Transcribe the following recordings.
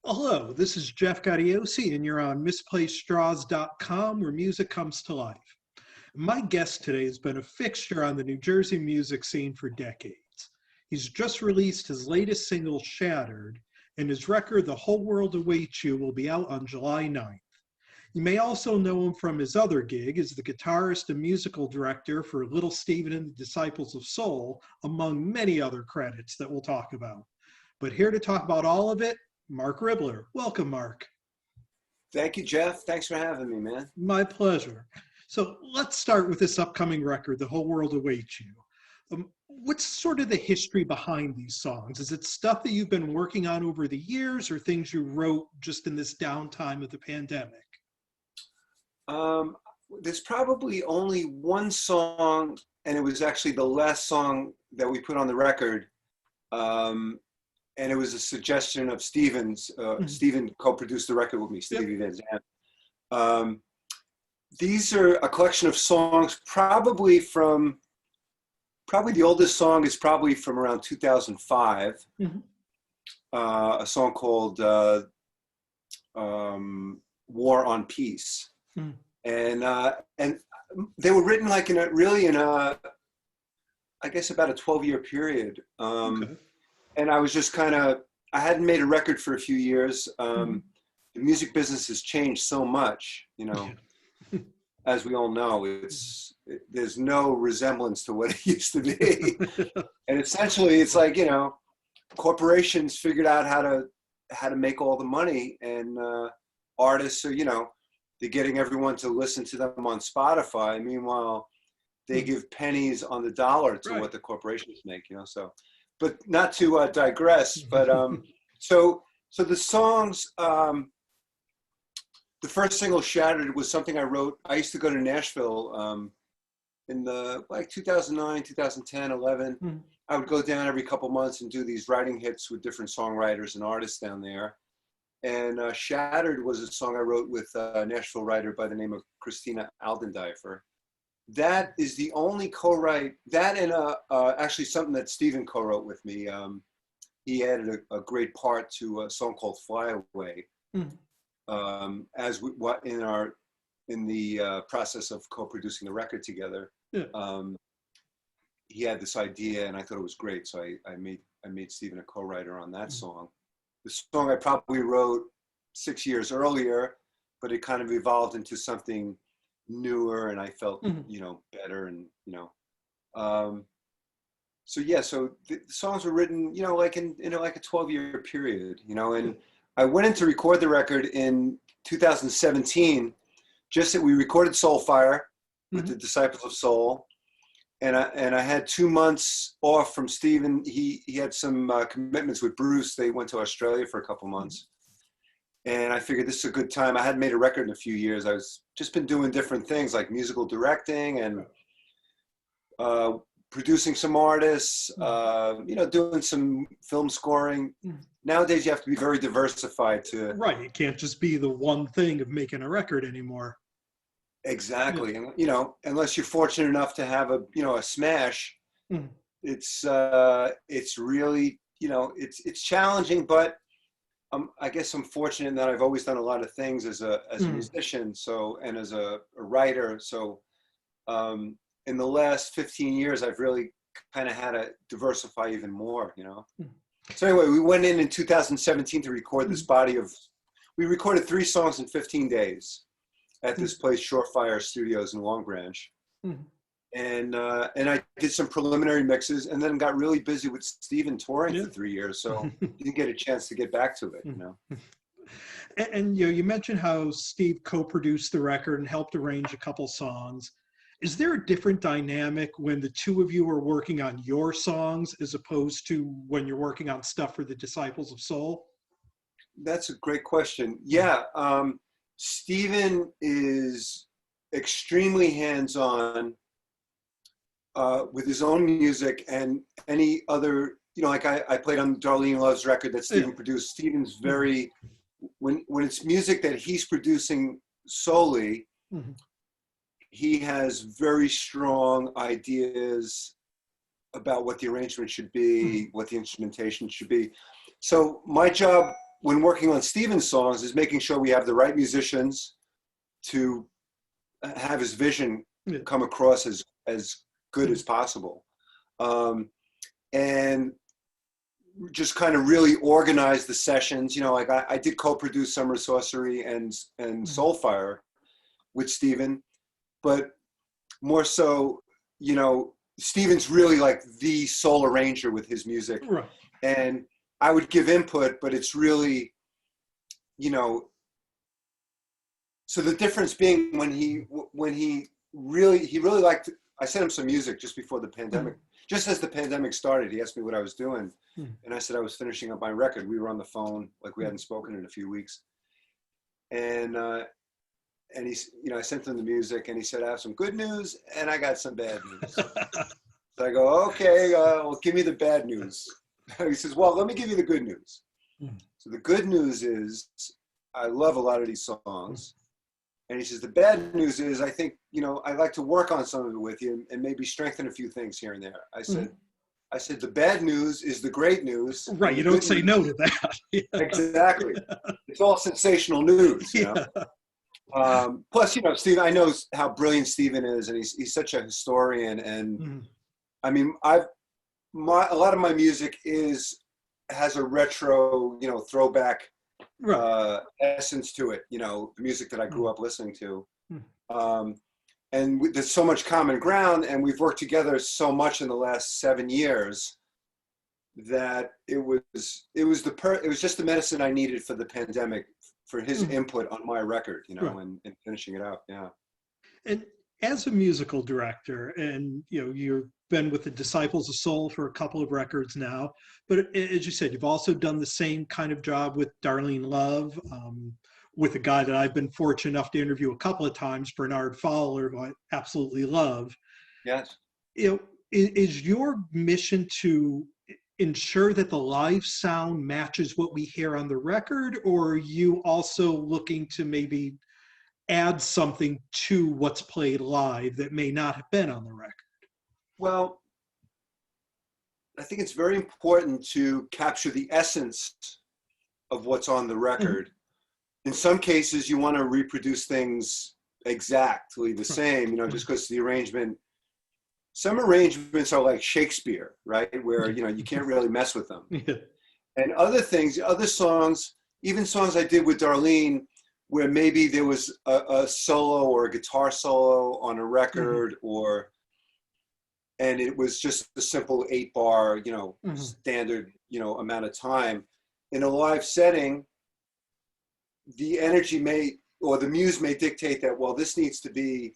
Hello, this is Jeff Gaudiosi, and you're on misplacedstraws.com, where music comes to life. My guest today has been a fixture on the New Jersey music scene for decades. He's just released his latest single, Shattered, and his record, The Whole World Awaits You, will be out on July 9th. You may also know him from his other gig as the guitarist and musical director for Little Steven and the Disciples of Soul, among many other credits that we'll talk about. But here to talk about all of it, Marc Ribler. Welcome, Marc. Thank you, Jeff. Thanks for having me, man. My pleasure. So let's start with this upcoming record, The Whole World Awaits You. What's sort of the history behind these songs? Is it stuff that you've been working on over the years or things you wrote just in this downtime of the pandemic? There's probably only one song, and it was actually the last song that we put on the record. And it was a suggestion of Steven's. Steven co-produced the record with me, Steven Van Zandt. These are a collection of songs, probably the oldest song is probably from around 2005. A song called War on Peace. And they were written like I guess about a 12-year period. Okay. And I was just I hadn't made a record for a few years. The music business has changed so much, as we all know, there's no resemblance to what it used to be. And essentially it's like, corporations figured out how to make all the money, and artists are, they're getting everyone to listen to them on Spotify. Meanwhile, they give pennies on the dollar to what the corporations make, so. But not to digress, but so the songs, the first single, Shattered, was something I wrote. I used to go to Nashville in the 2009, 2010, 11. I would go down every couple months and do these writing hits with different songwriters and artists down there. And Shattered was a song I wrote with a Nashville writer by the name of Christina Aldendiefer. That is the only co-write, that and actually something that Steven co-wrote with me. He added a great part to a song called Fly Away. As we in the process of co-producing the record together. He had this idea and I thought it was great. So I made Steven a co-writer on that song. The song I probably wrote 6 years earlier, but it kind of evolved into something newer, and I felt better, and so the songs were written like in like a 12-year period, and I went in to record the record in 2017. Just that we recorded Soulfire with the Disciples of Soul, and I had 2 months off from Steven. He had some commitments with Bruce. They went to Australia for a couple months. And I figured this is a good time. I hadn't made a record in a few years. I was just been doing different things like musical directing and producing some artists, doing some film scoring. Nowadays, you have to be very diversified to... Right, it can't just be the one thing of making a record anymore. Exactly. And, unless you're fortunate enough to have a smash, it's really, it's challenging, but I guess I'm fortunate in that I've always done a lot of things as a musician, and as a writer. So in the last 15 years, I've really kind of had to diversify even more, So anyway, we went in 2017 to record this we recorded 3 songs in 15 days at this place, Shorefire Studios in Long Branch. And I did some preliminary mixes, and then got really busy with Steven touring for 3 years, so didn't get a chance to get back to it. And you mentioned how Steve co-produced the record and helped arrange a couple songs. Is there a different dynamic when the two of you are working on your songs as opposed to when you're working on stuff for the Disciples of Soul? That's a great question. Yeah, Steven is extremely hands-on with his own music, and any other, like I played on Darlene Love's record that Steven produced. Steven's very, when it's music that he's producing solely, he has very strong ideas about what the arrangement should be, what the instrumentation should be. So my job when working on Steven's songs is making sure we have the right musicians to have his vision come across as good as possible. And just kind of really organize the sessions. You know, like I did co-produce Summer Sorcery and Soulfire with Steven, but more so, you know, Steven's really like the sole arranger with his music. Right. And I would give input, but it's really, you know, so the difference being when he really liked, I sent him some music just before the pandemic, just as the pandemic started. He asked me what I was doing. And I said I was finishing up my record. We were on the phone, like we hadn't spoken in a few weeks. And he's, you know, I sent him the music and he said, I have some good news and I got some bad news. So I go, okay, well, give me the bad news. He says, well, let me give you the good news. So the good news is I love a lot of these songs. And he says, the bad news is I think, you know, I'd like to work on some of it with you and maybe strengthen a few things here and there. I said, the bad news is the great news. Right, you don't say no to that. Yeah. Exactly. It's all sensational news, you know. Plus, you know, Steve, I know how brilliant Steven is, and he's such a historian. And I mean, a lot of my music has a retro, you know, throwback essence to it. You know, the music that I grew up listening to. And there's so much common ground, and we've worked together so much in the last 7 years that it was just the medicine I needed for the pandemic, for his input on my record, you know, and finishing it out. Yeah. And as a musical director, and you know, you've been with the Disciples of Soul for a couple of records now, but as you said, you've also done the same kind of job with Darlene Love, with a guy that I've been fortunate enough to interview a couple of times, Bernard Fowler, who I absolutely love. Yes. You know, is your mission to ensure that the live sound matches what we hear on the record, or are you also looking to maybe add something to what's played live that may not have been on the record? Well, I think it's very important to capture the essence of what's on the record. In some cases, you want to reproduce things exactly the same, you know, just because the arrangement, some arrangements are like Shakespeare, right? Where, you know, you can't really mess with them. And other things, other songs, even songs I did with Darlene, where maybe there was a solo or a guitar solo on a record, and it was just a simple 8-bar, you know, standard, you know, amount of time. In a live setting, the energy or the muse may dictate that, well, this needs to be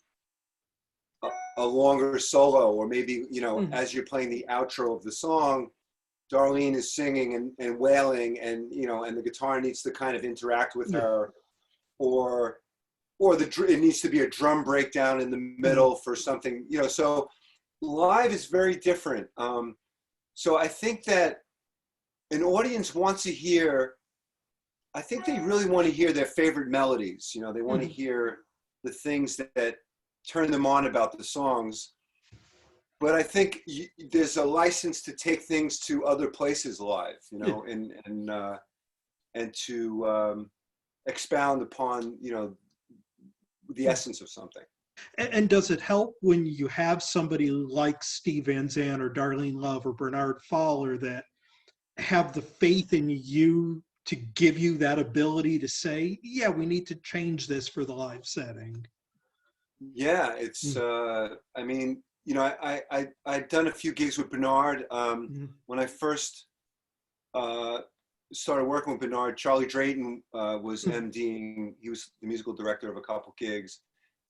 a longer solo, or maybe, you know, as you're playing the outro of the song, Darlene is singing and wailing, and, you know, and the guitar needs to kind of interact with her, or it needs to be a drum breakdown in the middle for something, you know. So live is very different. So I think that an audience wants to hear, I think they really want to hear their favorite melodies. You know, they want to hear the things that turn them on about the songs. But I think there's a license to take things to other places live, you know, and to expound upon, you know, the essence of something. And does it help when you have somebody like Steve Van Zandt or Darlene Love or Bernard Fowler that have the faith in you to give you that ability to say, yeah, we need to change this for the live setting? Yeah, it's, I mean, you know, I'd done a few gigs with Bernard. When I first started working with Bernard, Charlie Drayton was MDing. He was the musical director of a couple gigs.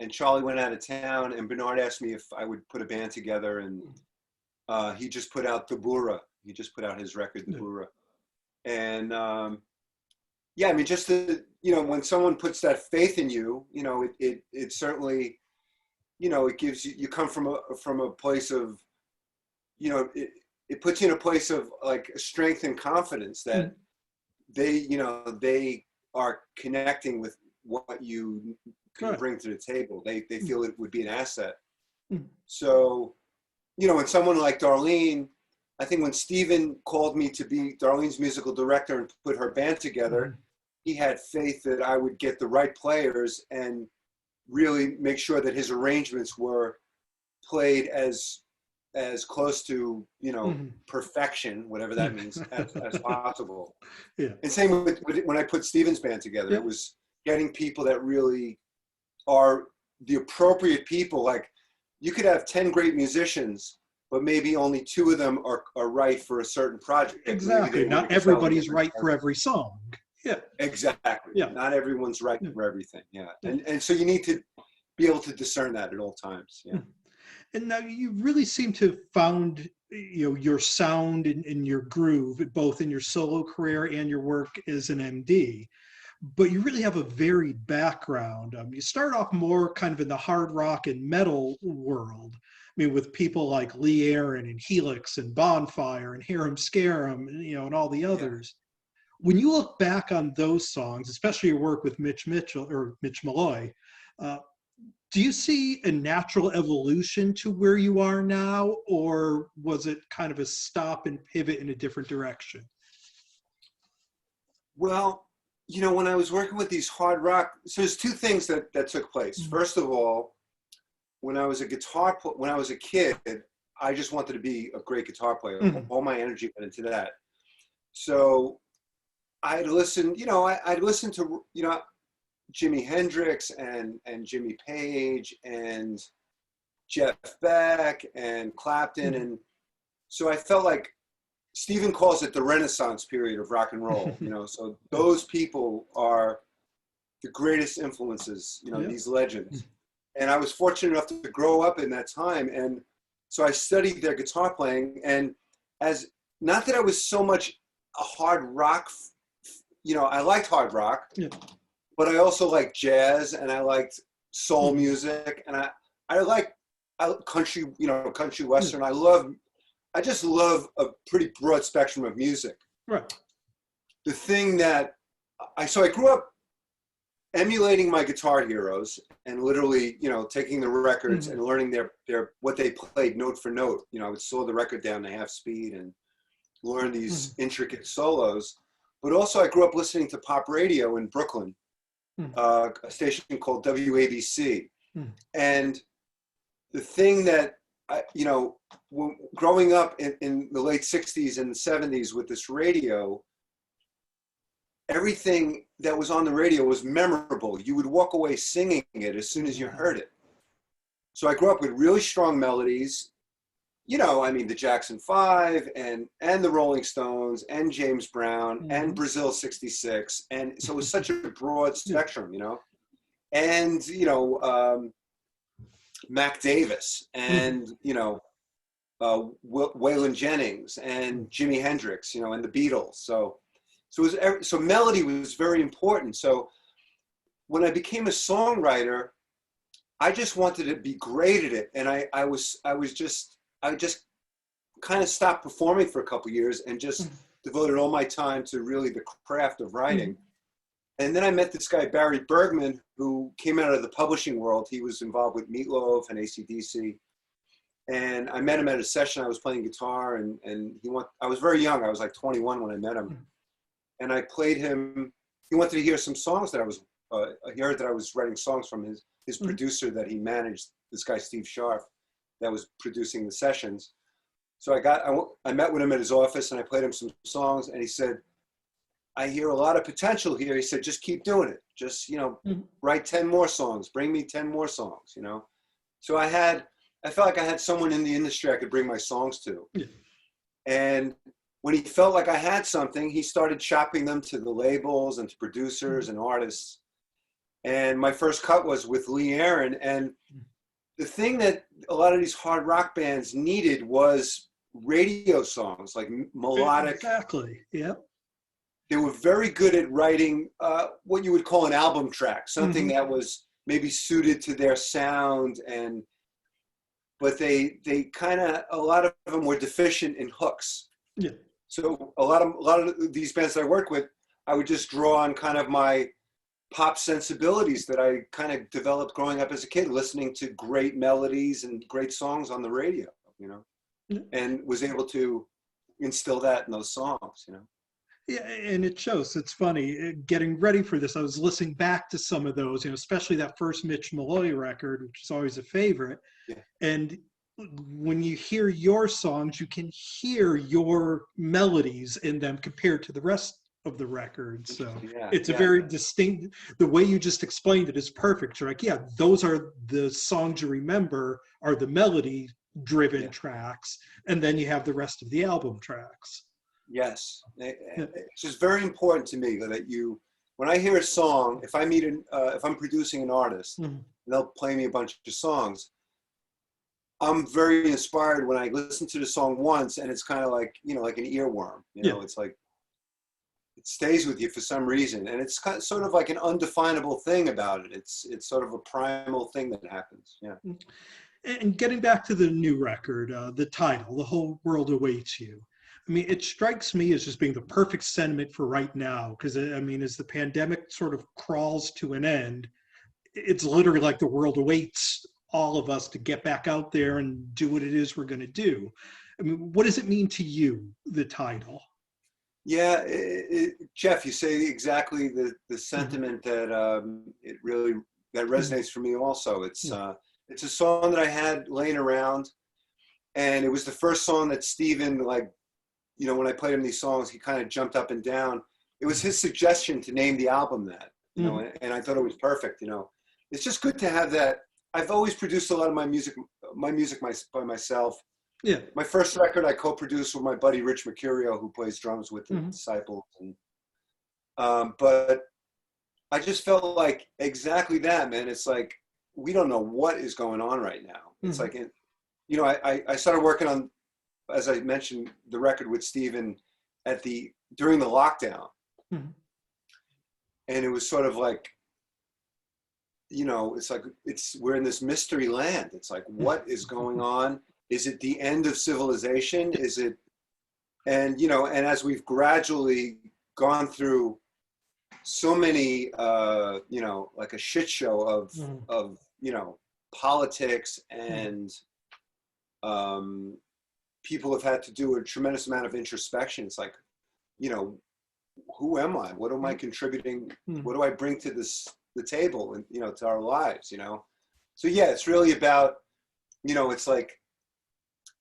And Charlie went out of town, and Bernard asked me if I would put a band together. And he just put out Tabura. He just put out his record, Tabura. And yeah, I mean, just to, you know, when someone puts that faith in you, you know, it certainly, you know, it gives you come from a place of, you know, it puts you in a place of like strength and confidence that they, you know, they are connecting with what you can bring to the table. They feel it would be an asset. So, you know, when someone like Darlene I think when Steven called me to be Darlene's musical director and put her band together, he had faith that I would get the right players and really make sure that his arrangements were played as close to, you know, perfection, whatever that means, as possible. Yeah. And same with when I put Steven's band together, Yeah. it was getting people that really are the appropriate people. Like, you could have 10 great musicians, but maybe only 2 of them are right for a certain project. Exactly. Not everybody's right for every song. Yeah. Exactly. Yeah. Not everyone's right for everything. Yeah. And so you need to be able to discern that at all times. Yeah. And now you really seem to have found, you know, your sound and your groove, both in your solo career and your work as an MD. But you really have a varied background. You start off more kind of in the hard rock and metal world. I mean, with people like Lee Aaron and Helix and Bonfire and Harem Scarum, you know, and all the others. When you look back on those songs, especially your work with Mitch Malloy, do you see a natural evolution to where you are now, or was it kind of a stop and pivot in a different direction? Well, you know, when I was working with these hard rock, so there's 2 things that took place. First of all, when I was a kid, I just wanted to be a great guitar player. All my energy went into that. So I'd listen, you know, I'd listen to, you know, Jimi Hendrix and Jimmy Page and Jeff Beck and Clapton. And so I felt like Steven calls it the Renaissance period of rock and roll, you know, so those people are the greatest influences, you know, these legends. And I was fortunate enough to grow up in that time. And so I studied their guitar playing, and not that I was so much a hard rock, you know, I liked hard rock, but I also liked jazz, and I liked soul music, and I like country, you know, country western. I just love a pretty broad spectrum of music. Right. The thing that I grew up emulating my guitar heroes and literally, you know, taking the records and learning their what they played note for note. You know, I would slow the record down to half speed and learn these intricate solos. But also I grew up listening to pop radio in Brooklyn, a station called WABC. And the thing that, you know, growing up in the late 60s and 70s with this radio, everything that was on the radio was memorable. You would walk away singing it as soon as you heard it. So I grew up with really strong melodies. You know, I mean, the Jackson 5 and the Rolling Stones and James Brown and Brazil 66. And so it was such a broad spectrum, you know. And, you know, Mac Davis and, you know, Waylon Jennings and Jimi Hendrix, you know, and the Beatles. So melody was very important. So when I became a songwriter, I just wanted to be great at it. And I just kind of stopped performing for a couple of years and just devoted all my time to really the craft of writing. And then I met this guy, Barry Bergman, who came out of the publishing world. He was involved with Meatloaf and AC/DC. And I met him at a session. I was playing guitar, and I was very young. I was like 21 when I met him. And I played him. He wanted to hear some songs that he heard that I was writing songs from his producer that he managed, this guy, Steve Scharf, that was producing the sessions. So I met with him at his office, and I played him some songs, and he said, I hear a lot of potential here. He said, just keep doing it. Just, you know, write 10 more songs, bring me 10 more songs, you know? So I felt like I had someone in the industry I could bring my songs to. And when he felt like I had something, he started shopping them to the labels and to producers and artists. And my first cut was with Lee Aaron. And the thing that a lot of these hard rock bands needed was radio songs, like melodic. Exactly, yeah. They were very good at writing what you would call an album track, something that was maybe suited to their sound, but they kind of, a lot of them were deficient in hooks. Yeah. So a lot of these bands that I work with, I would just draw on kind of my pop sensibilities that I kind of developed growing up as a kid, listening to great melodies and great songs on the radio, you know, and was able to instill that in those songs, you know. Yeah, and it shows. It's funny. Getting ready for this, I was listening back to some of those, you know, especially that first Mitch Malloy record, which is always a favorite. Yeah. And when you hear your songs, you can hear your melodies in them compared to the rest of the record. So it's a very distinct, the way you just explained it is perfect. You're like, yeah, those are the songs you remember are the melody driven tracks. And then you have the rest of the album tracks. Yes, it's just very important to me that when I hear a song, if I'm producing an artist, and they'll play me a bunch of songs, I'm very inspired when I listen to the song once, and it's kind of like, you know, like an earworm, you know, it's like, it stays with you for some reason, and it's kind of, sort of like an undefinable thing about it. It's sort of a primal thing that happens, And getting back to the new record, the title, The Whole World Awaits You. I mean, it strikes me as just being the perfect sentiment for right now, because, I mean, as the pandemic sort of crawls to an end, it's literally like the world awaits all of us to get back out there and do what it is we're going to do. I mean, what does it mean to you, the title? Yeah, Jeff, you say exactly the sentiment that that resonates for me also. It's a song that I had laying around, and it was the first song that Steven, like, you know, when I played him these songs, he kind of jumped up and down. It was his suggestion to name the album that, you know, and I thought it was perfect, you know. It's just good to have that. I've always produced a lot of my music by myself. Yeah. My first record I co-produced with my buddy Rich Mercurio, who plays drums with the Disciples. And, but I just felt like exactly that, man. It's like, we don't know what is going on right now. It's like, you know, I started working on, as I mentioned, the record with Steven during the lockdown. And it was sort of like, you know, it's like, we're in this mystery land. It's like, what is going on? Is it the end of civilization? Is it, and, you know, and as we've gradually gone through so many, you know, like a shit show of, you know, politics and, people have had to do a tremendous amount of introspection. It's like, you know, who am I? What am I contributing? What do I bring to the table and, you know, to our lives, you know? So yeah, it's really about, you know, it's like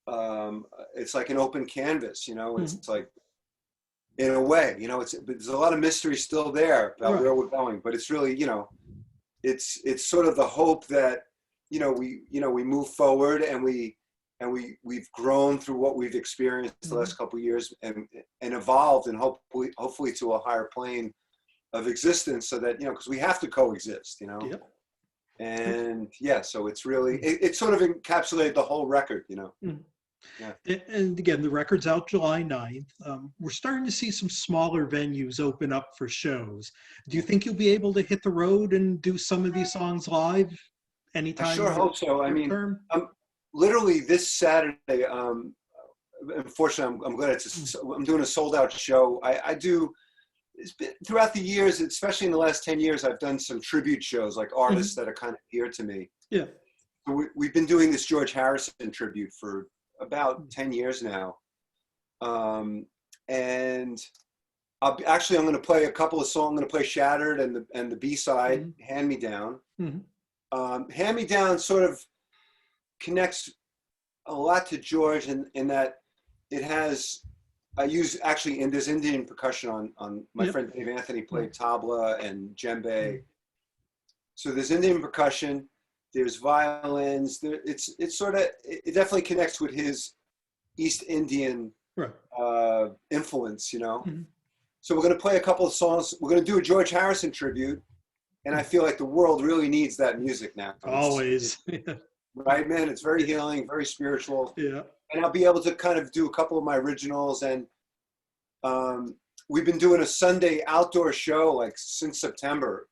an open canvas, you know, it's like, in a way, you know, there's a lot of mystery still there about where we're going, but it's really, you know, it's sort of the hope that, you know, we move forward and we've grown through what we've experienced the last couple of years and evolved and hopefully to a higher plane of existence, so that, you know, because we have to coexist, you know. Yep. And yeah, so it's really it sort of encapsulated the whole record, you know. Yeah. And again, the record's out July 9th. We're starting to see some smaller venues open up for shows. Do you think you'll be able to hit the road and do some of these songs live anytime? I sure hope so. I mean, literally this Saturday, unfortunately, I'm glad I'm doing a sold out show. I do, it's been, throughout the years, especially in the last 10 years, I've done some tribute shows, like artists that are kind of dear to me. Yeah. So we've been doing this George Harrison tribute for about 10 years now. And I'm going to play a couple of songs. I'm going to play Shattered and the B-side, Hand Me Down. Hand Me Down sort of connects a lot to George in that it has, there's Indian percussion on my friend Dave Anthony played tabla and djembe. So there's Indian percussion, there's violins, it definitely connects with his East Indian influence, you know. So we're going to play a couple of songs. We're going to do a George Harrison tribute, and I feel like the world really needs that music now. Always. Right, man? It's very healing, very spiritual. Yeah. And I'll be able to kind of do a couple of my originals. And we've been doing a Sunday outdoor show like since September,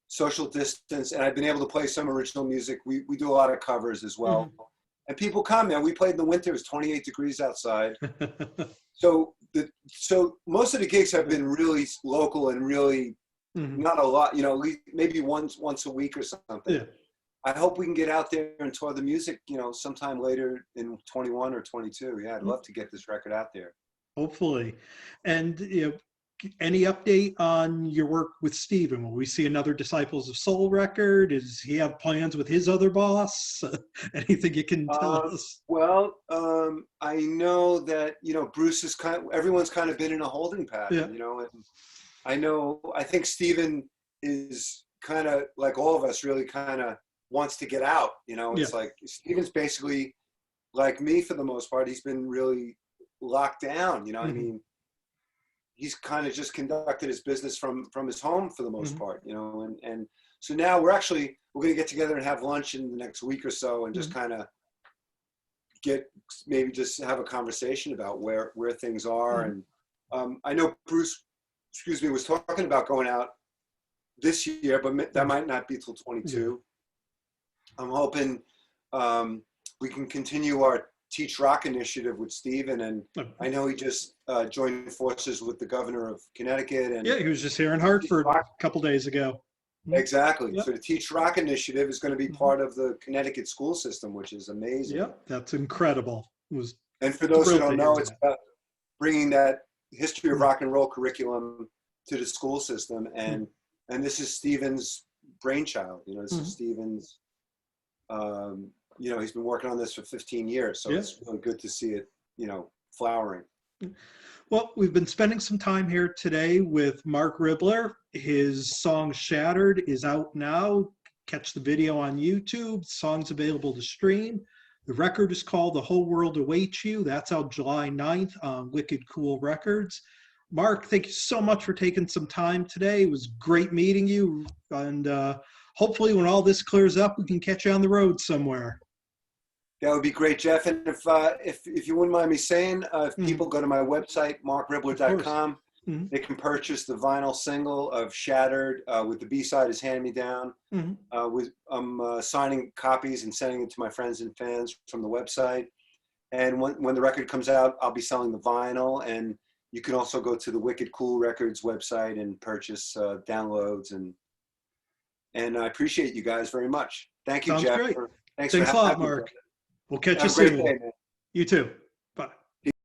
social distance. And I've been able to play some original music. We do a lot of covers as well. And people come, man. We played in the winter. It was 28 degrees outside. So most of the gigs have been really local and really not a lot, you know, maybe once a week or something. Yeah. I hope we can get out there and tour the music, you know, sometime later in 21 or 22. Yeah, I'd love to get this record out there. Hopefully. And any update on your work with Steven? Will we see another Disciples of Soul record? Does he have plans with his other boss? Anything you can tell us? Well, I know that, you know, Bruce is everyone's kind of been in a holding pattern, you know, and I think Steven is kind of like all of us, really kind of wants to get out, you know. It's like Steven's basically like me for the most part. He's been really locked down, you know. I mean, he's kind of just conducted his business from his home for the most part, you know. And so now we're going to get together and have lunch in the next week or so, and just kind of maybe just have a conversation about where things are. And I know Bruce, was talking about going out this year, but that might not be till 22. I'm hoping we can continue our Teach Rock initiative with Steven, and I know he just joined forces with the governor of Connecticut. And he was just here in Hartford a couple days ago. Exactly. So the Teach Rock initiative is going to be part of the Connecticut school system, which is amazing. Yep, that's incredible. And for those who don't know, it's about bringing that history of rock and roll curriculum to the school system, and this is Steven's brainchild. You know, this is Steven's. You know, he's been working on this for 15 years, so it's really good to see it, you know, flowering. Well, we've been spending some time here today with Marc Ribler. His song Shattered is out now. Catch the video on YouTube. The song's available to stream. The record is called The Whole World Awaits You. That's out July 9th on Wicked Cool Records. Marc, thank you so much for taking some time today. It was great meeting you. And hopefully when all this clears up, we can catch you on the road somewhere. That would be great, Jeff. And if you wouldn't mind me saying, if people go to my website, marcribler.com, they can purchase the vinyl single of Shattered with the B-side is Hand Me Down. I'm signing copies and sending it to my friends and fans from the website. And when the record comes out, I'll be selling the vinyl. And you can also go to the Wicked Cool Records website and purchase downloads. And I appreciate you guys very much. Thank you, Sounds Jeff. Great. Thanks a for lot, Marc. We'll catch you soon. Day, man. You too.